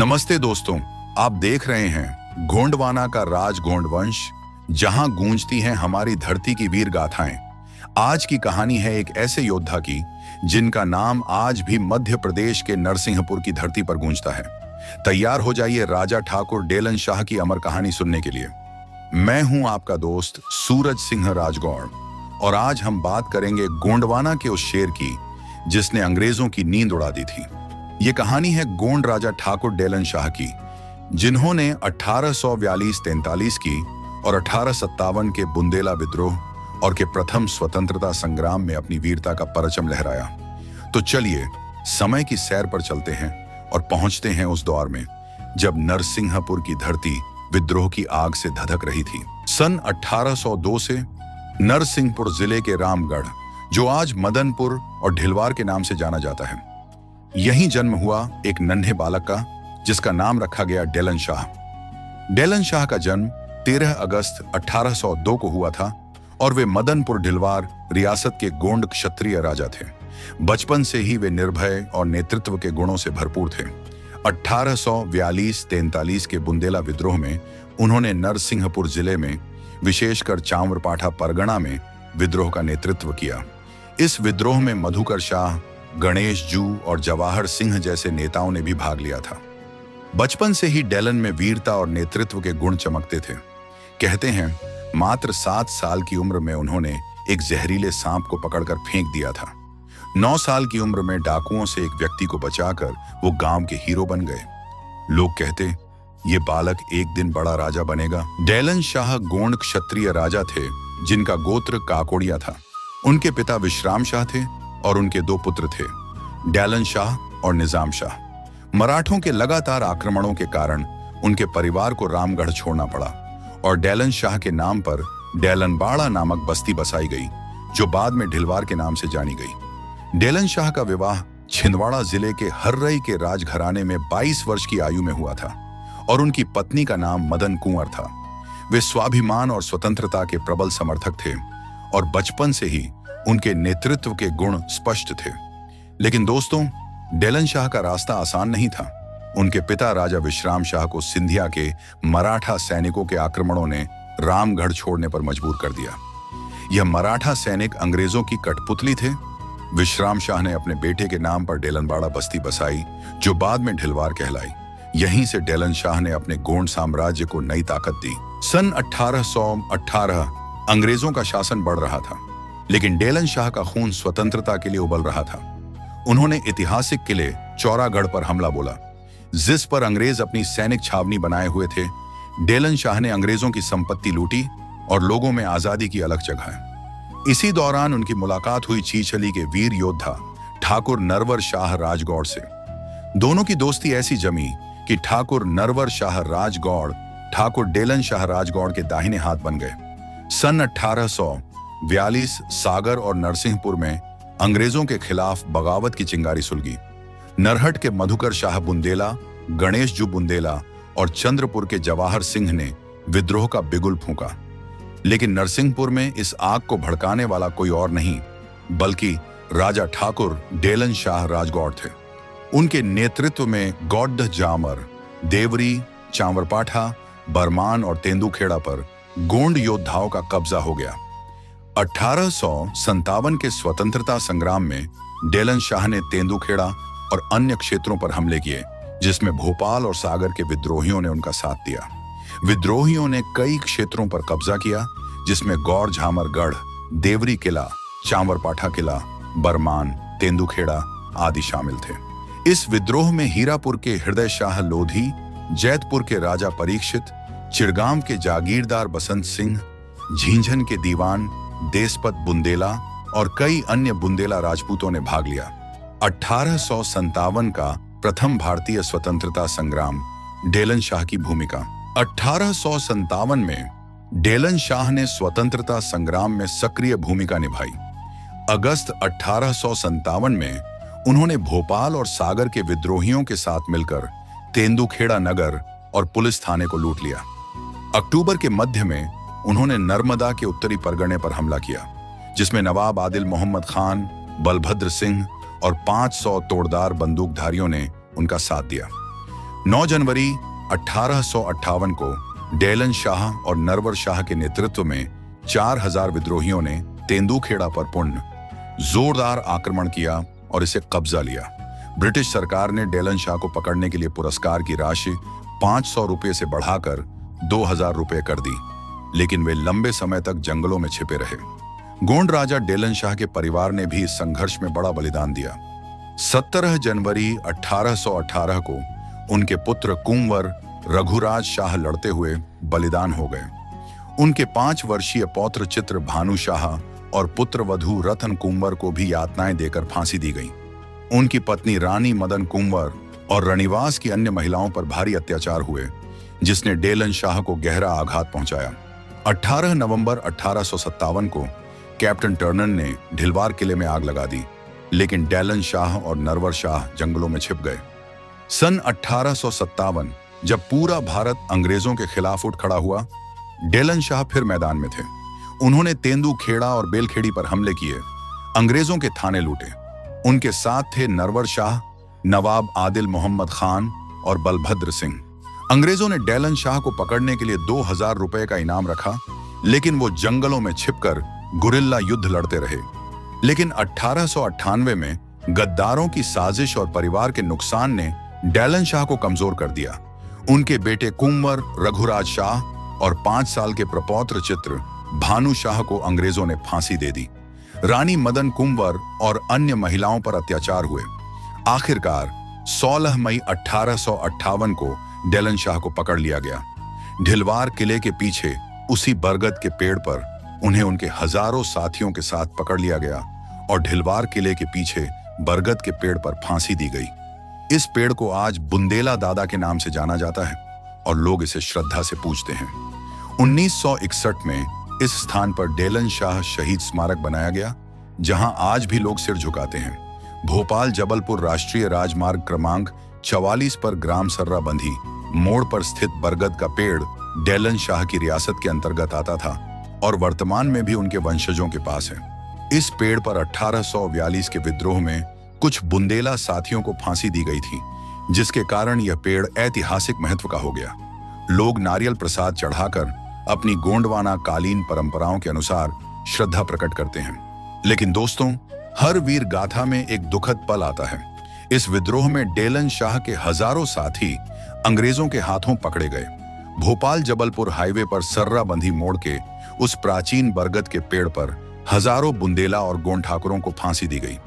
नमस्ते दोस्तों, आप देख रहे हैं गोंडवाना का राज गोंड वंश, जहां गूंजती हैं हमारी धरती की वीर गाथाएं। आज की कहानी है एक ऐसे योद्धा की जिनका नाम आज भी मध्य प्रदेश के नरसिंहपुर की धरती पर गूंजता है। तैयार हो जाइए राजा ठाकुर डेलन शाह की अमर कहानी सुनने के लिए। मैं हूं आपका दोस्त सूरज सिंह राजगौड़ और आज हम बात करेंगे गोंडवाना के उस शेर की जिसने अंग्रेजों की नींद उड़ा दी थी। ये कहानी है गोंड राजा ठाकुर डेलन शाह की, जिन्होंने 1842-43 की और 1857 के बुंदेला विद्रोह और के प्रथम स्वतंत्रता संग्राम में अपनी वीरता का परचम लहराया। तो चलिए समय की सैर पर चलते हैं और पहुंचते हैं उस दौर में जब नरसिंहपुर की धरती विद्रोह की आग से धधक रही थी। सन 1802 से नरसिंहपुर जिले के रामगढ़, जो आज मदनपुर और ढिलवार के नाम से जाना जाता है, यहीं जन्म हुआ एक नन्हे बालक का जिसका नाम रखा गया डेलन शाह। डेलन शाह का जन्म 13 अगस्त 1802 को हुआ था और वे मदनपुर ढिलवार रियासत के गोंड क्षत्रिय राजा थे। बचपन से ही वे निर्भय और नेतृत्व के गुणों से भरपूर थे। 1842-43 के बुंदेला विद्रोह में उन्होंने नरसिंहपुर जिले में, विशेषकर चांवरपाठा परगना में विद्रोह का नेतृत्व किया। इस विद्रोह में मधुकर शाह, गणेश जू और जवाहर सिंह जैसे नेताओं ने भी भाग लिया था। बचपन से ही डेलन में वीरता और नेतृत्व के गुण चमकते थे। कहते हैं मात्र 7 साल की उम्र में उन्होंने एक जहरीले सांप को पकड़कर फेंक दिया था। 9 साल की उम्र में डाकुओं से एक व्यक्ति को बचाकर वो गांव के हीरो बन गए। लोग कहते ये बालक एक दिन बड़ा राजा बनेगा। डेलन शाह गोंड क्षत्रिय राजा थे जिनका गोत्र काकोड़िया था। उनके पिता विश्राम शाह थे और उनके 2 पुत्र थे, डेलन शाह और निजाम शाह। मराठों के लगातार आक्रमणों के कारण उनके परिवार को रामगढ़ छोड़ना पड़ा और डेलन शाह के नाम पर डेलनबाड़ा नामक बस्ती बसाई गई, जो बाद में ढिलवार के नाम से जानी गई। डेलन शाह का विवाह छिंदवाड़ा जिले के हर्रई के राजघराने में 22 वर्ष की आयु में हुआ था और उनकी पत्नी का नाम मदन कुंवर था। वे स्वाभिमान और स्वतंत्रता के प्रबल समर्थक थे और बचपन से ही उनके नेतृत्व के गुण स्पष्ट थे। लेकिन दोस्तों, डेलन शाह का रास्ता आसान नहीं था। उनके पिता राजा विश्राम शाह को सिंधिया के मराठा सैनिकों के आक्रमणों ने रामगढ़ छोड़ने पर मजबूर कर दिया। यह मराठा सैनिक अंग्रेजों की कठपुतली थे। विश्राम शाह ने अपने बेटे के नाम पर डेलनबाड़ा बस्ती बसाई, जो बाद में ढिलवार कहलाई। यहीं से डेलन शाह ने अपने गोंड साम्राज्य को नई ताकत दी। सन 1818 अंग्रेजों का शासन बढ़ रहा था, लेकिन डेलन शाह का खून स्वतंत्रता के लिए उबल रहा था। उन्होंने ऐतिहासिक किले चौरागढ़ पर हमला बोला, जिस पर अंग्रेज अपनी सैनिक छावनी बनाए हुए थे। डेलन शाह ने अंग्रेजों की संपत्ति लूटी और लोगों में आजादी की अलख जगाई। इसी दौरान उनकी मुलाकात हुई चीचली के वीर योद्धा ठाकुर नरवर शाह राजगौड़ से। दोनों की दोस्ती ऐसी जमी कि ठाकुर नरवर शाह राजगौड़ ठाकुर डेलन शाह राजगौड़ के दाहिने हाथ बन गए। सन 1842 सागर और नरसिंहपुर में अंग्रेजों के खिलाफ बगावत की चिंगारी सुलगी। नरहट के मधुकर शाह बुंदेला, गणेश जू बुंदेला और चंद्रपुर के जवाहर सिंह ने विद्रोह का बिगुल फूंका। लेकिन नरसिंहपुर में इस आग को भड़काने वाला कोई और नहीं बल्कि राजा ठाकुर डेलन शाह राजगौड़ थे। उनके नेतृत्व में गौड्ड जामर, देवरी, चांवरपाठा, बरमान और तेंदुखेड़ा पर गोंड योद्धाओं का कब्जा हो गया। 1857 के स्वतंत्रता संग्राम में डेलन शाह ने तेंदुखेड़ा और अन्य क्षेत्रों पर हमले किए, जिसमें भोपाल और सागर के विद्रोहियों ने उनका साथ दिया। विद्रोहियों ने कई क्षेत्रों पर कब्जा किया, जिसमें गौर झामर गढ़, देवरी किला, चांवरपाठा किला, बरमान, तेंदुखेड़ा आदि शामिल थे। इस विद्रोह में हीरापुर के हृदय शाह लोधी, जैतपुर के राजा परीक्षित, चिड़गांव के जागीरदार बसंत सिंह, झींझन के दीवान देशपत बुंदेला और कई अन्य बुंदेला राजपूतों ने भाग लिया। 1857 का प्रथम भारतीय स्वतंत्रता संग्राम, डेलन शाह की भूमिका। 1857 में डेलन शाह ने स्वतंत्रता संग्राम में सक्रिय भूमिका निभाई। अगस्त 1857 में उन्होंने भोपाल और सागर के विद्रोहियों के साथ मिलकर तेंदुखेड़ा नगर और पुलिस थाने को लूट लिया। अक्टूबर के मध्य में उन्होंने नर्मदा के उत्तरी परगने पर हमला किया, जिसमें नवाब आदिल मोहम्मद खान, बलभद्र सिंह और 500 तोड़दार बंदूकधारियों ने उनका साथ दिया। 9 जनवरी 1858 को डेलन शाह और नरवर शाह के नेतृत्व में 4000 विद्रोहियों ने तेंदुखेड़ा पर पूर्ण जोरदार आक्रमण किया और इसे कब्जा लिया। ब्रिटिश सरकार ने डेलन शाह को पकड़ने के लिए पुरस्कार की राशि 500 रुपये से बढ़ाकर 2000 रुपये कर दी, लेकिन वे लंबे समय तक जंगलों में छिपे रहे। गोंड राजा डेलन शाह के परिवार ने भी इस संघर्ष में बड़ा बलिदान दिया। 17 जनवरी 1818 को उनके पुत्र कुंवर रघुराज शाह लड़ते हुए बलिदान हो गए। उनके 5 वर्षीय पौत्र चित्र भानु शाह और पुत्र वधू रतन कुंवर को भी यातनाएं देकर फांसी दी गई। उनकी पत्नी रानी मदन कुंवर और रणिवास की अन्य महिलाओं पर भारी अत्याचार हुए, जिसने डेलन शाह को गहरा आघात पहुंचाया। 18 नवंबर 1857 को कैप्टन टर्नर ने ढिलवार किले में आग लगा दी, लेकिन डेलन शाह और नरवर शाह जंगलों में छिप गए। सन 1857 जब पूरा भारत अंग्रेजों के खिलाफ उठ खड़ा हुआ, डेलन शाह फिर मैदान में थे। उन्होंने तेंदुखेड़ा और बेलखेड़ी पर हमले किए, अंग्रेजों के थाने लूटे। उनके साथ थे नरवर शाह, नवाब आदिल मोहम्मद खान और बलभद्र सिंह। अंग्रेजों ने डेलन शाह को पकड़ने के लिए 2000 रुपए का इनाम रखा, लेकिन वो जंगलों में छिपकर गुरिल्ला युद्ध लड़ते रहे। लेकिन 1898 में गद्दारों की साजिश और परिवार के नुकसान ने डेलन शाह को कमजोर कर दिया। उनके बेटे कुंवर रघुराज शाह और 5 साल के प्रपौत्र चित्र भानु शाह को अंग्रेजों ने फांसी दे दी। रानी मदन कुंवर और अन्य महिलाओं पर अत्याचार हुए। आखिरकार 16 मई 1858 को डेलन शाह को पकड़ लिया गया। ढिलवार किले के पीछे उसी बरगद के पेड़ पर उन्हें उनके हजारों साथियों के साथ पकड़ लिया गया और ढिलवार किले के पीछे बरगद के पेड़ पर फांसी दी गई। इस पेड़ को आज बुंदेला दादा के नाम से जाना जाता है और लोग इसे श्रद्धा से पूजते हैं। 1961 में इस स्थान पर डेलन शाह शहीद स्मारक बनाया गया, जहां आज भी लोग सिर झुकाते हैं। भोपाल जबलपुर राष्ट्रीय राजमार्ग क्रमांक 44 पर ग्राम सर्राबंधी मोड़ पर स्थित बरगद का पेड़ डेलन शाह की रियासत के अंतर्गत आता था और वर्तमान में भी उनके वंशजों के पास है। इस पेड़ पर 1842 के विद्रोह में कुछ बुंदेला साथियों को फांसी दी गई थी, जिसके कारण यह पेड़ ऐतिहासिक महत्व का हो गया। लोग नारियल प्रसाद चढ़ाकर अपनी गोंडवाना कालीन परंपराओं के अनुसार श्रद्धा प्रकट करते हैं। लेकिन दोस्तों, हर वीर गाथा में एक दुखद पल आता है। इस विद्रोह में डेलन शाह के हजारों साथी अंग्रेजों के हाथों पकड़े गए। भोपाल जबलपुर हाईवे पर सर्राबंधी मोड़ के उस प्राचीन बरगद के पेड़ पर हजारों बुंदेला और गोंड ठाकुरों को फांसी दी गई।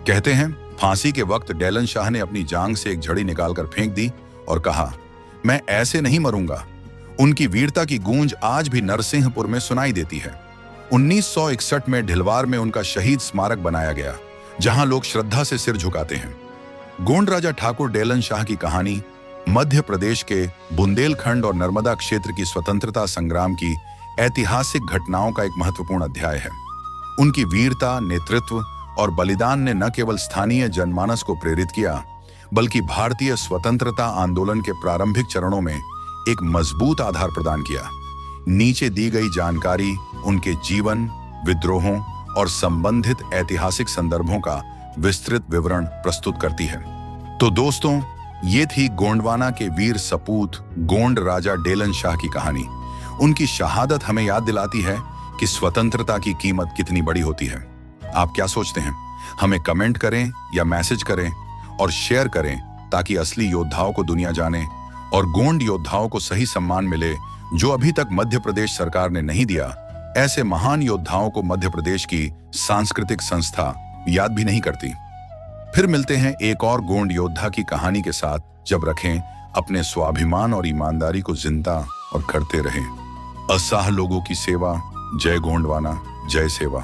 कहते हैं, फांसी के वक्त डेलन शाह ने अपनी जांग से एक झड़ी निकालकर फेंक दी और कहा, मैं ऐसे नहीं मरूंगा। उनकी वीरता की गूंज आज भी नरसिंहपुर में सुनाई देती है। 1961 में ढिलवार में उनका शहीद स्मारक बनाया गया, जहां लोग श्रद्धा से सिर झुकाते हैं। गोंड राजा ठाकुर डेलन शाह की कहानी मध्य प्रदेश के बुंदेलखंड और नर्मदा क्षेत्र की स्वतंत्रता संग्राम की ऐतिहासिक घटनाओं का एक महत्वपूर्ण अध्याय है। उनकी वीरता, नेतृत्व और बलिदान ने न केवल स्थानीय जनमानस को प्रेरित किया, बल्कि भारतीय स्वतंत्रता आंदोलन के प्रारंभिक चरणों में एक मजबूत आधार प्रदान किया। नीचे दी गई जानकारी उनके जीवन, विद्रोहों और संबंधित ऐतिहासिक संदर्भों का विस्तृत विवरण प्रस्तुत करती है। तो दोस्तों, ये थी गोंडवाना के वीर सपूत गोंड राजा डेलन शाह की कहानी। उनकी शहादत हमें याद दिलाती है कि स्वतंत्रता की कीमत कितनी बड़ी होती है। आप क्या सोचते हैं? हमें कमेंट करें या मैसेज करें और शेयर करें, ताकि असली योद्धाओं को दुनिया जाने और गोंड योद्धाओं को सही सम्मान मिले, जो अभी तक मध्य प्रदेश सरकार ने नहीं दिया। ऐसे महान योद्धाओं को मध्य प्रदेश की सांस्कृतिक संस्था याद भी नहीं करती। फिर मिलते हैं एक और गोंड योद्धा की कहानी के साथ, जब रखें अपने स्वाभिमान और ईमानदारी को जिंदा और करते रहें। असाह लोगों की सेवा। जय गोंडवाना, जय सेवा।